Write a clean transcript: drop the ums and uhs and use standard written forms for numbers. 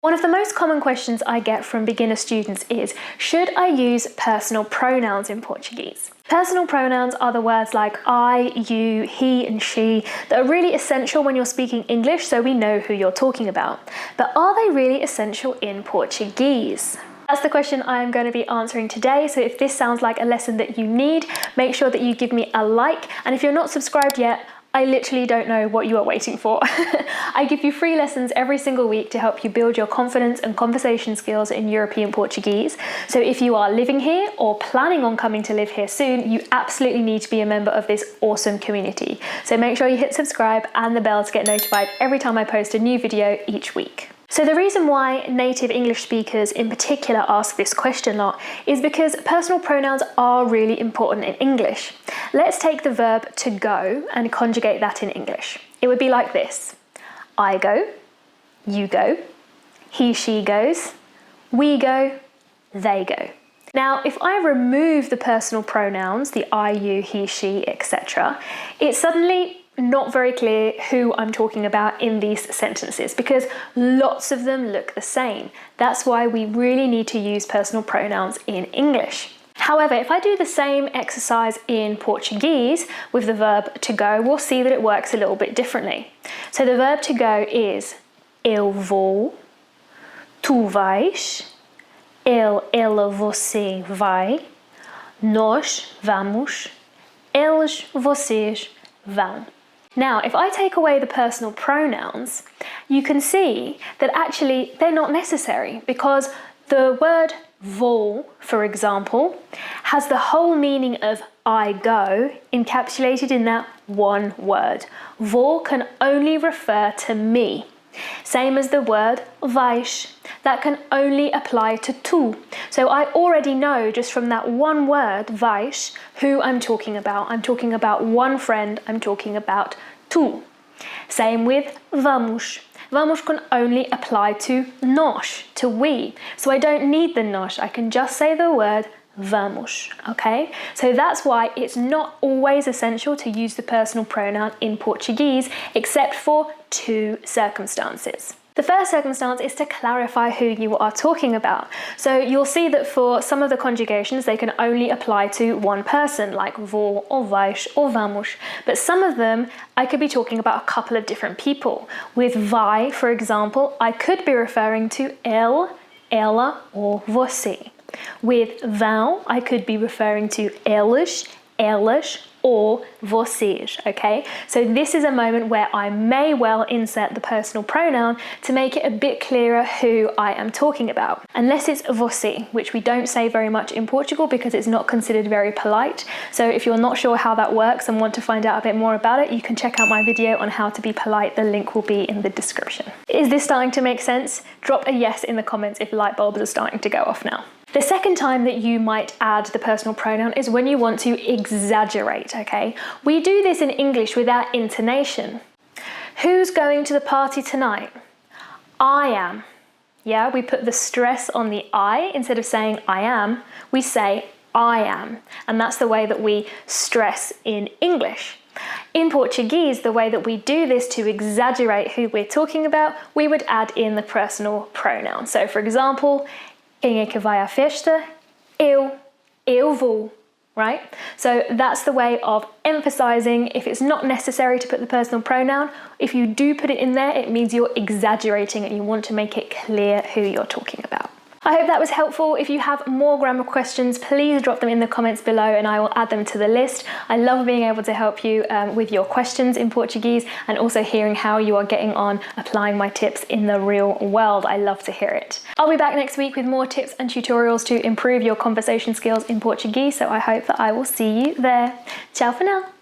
One of the most common questions I get from beginner students is, should I use personal pronouns in Portuguese? Personal pronouns are the words like I, you, he and she that are really essential when you're speaking English so we know who you're talking about. But are they really essential in Portuguese? That's the question I am going to be answering today, so if this sounds like a lesson that you need, make sure that you give me a like, and if you're not subscribed yet, I literally don't know what you are waiting for. I give you free lessons every single week to help you build your confidence and conversation skills in European Portuguese. So if you are living here or planning on coming to live here soon, you absolutely need to be a member of this awesome community. So make sure you hit subscribe and the bell to get notified every time I post a new video each week. So the reason why native English speakers in particular ask this question a lot is because personal pronouns are really important in English. Let's take the verb to go and conjugate that in English. It would be like this. I go, you go, he, she goes, we go, they go. Now, if I remove the personal pronouns, the I, you, he, she, etc., it's suddenly not very clear who I'm talking about in these sentences because lots of them look the same. That's why we really need to use personal pronouns in English. However, if I do the same exercise in Portuguese with the verb to go, we'll see that it works a little bit differently. So the verb to go is eu vou, tu vais, ele, ela, você vai, nós vamos, eles, vocês vão. Now, if I take away the personal pronouns, you can see that actually they're not necessary because the word vou, for example, has the whole meaning of I go encapsulated in that one word. Vou can only refer to me. Same as the word vais, that can only apply to tu. So I already know just from that one word, vais, who I'm talking about. I'm talking about one friend, I'm talking about tu. Same with vamos. Vamos can only apply to nós, to we. So I don't need the nós, I can just say the word vamos, okay? So that's why it's not always essential to use the personal pronoun in Portuguese, except for two circumstances. The first circumstance is to clarify who you are talking about. So you'll see that for some of the conjugations, they can only apply to one person, like vou or vais or vamos. But some of them, I could be talking about a couple of different people. With vai, for example, I could be referring to ele, ela, or você. With vão, I could be referring to eles, elas, or vocês, okay? So this is a moment where I may well insert the personal pronoun to make it a bit clearer who I am talking about. Unless it's você, which we don't say very much in Portugal because it's not considered very polite. So if you're not sure how that works and want to find out a bit more about it, you can check out my video on how to be polite. The link will be in the description. Is this starting to make sense? Drop a yes in the comments if light bulbs are starting to go off now. The second time that you might add the personal pronoun is when you want to exaggerate, okay? We do this in English with our intonation. Who's going to the party tonight? I am. Yeah, we put the stress on the I. Instead of saying I am, we say I am. And that's the way that we stress in English. In Portuguese, the way that we do this to exaggerate who we're talking about, we would add in the personal pronoun. So for example, quem é que vai à festa? Eu vou, right? So that's the way of emphasizing if it's not necessary to put the personal pronoun. If you do put it in there, it means you're exaggerating and you want to make it clear who you're talking about. I hope that was helpful. If you have more grammar questions, please drop them in the comments below and I will add them to the list. I love being able to help you with your questions in Portuguese and also hearing how you are getting on applying my tips in the real world. I love to hear it. I'll be back next week with more tips and tutorials to improve your conversation skills in Portuguese, so I hope that I will see you there. Ciao for now.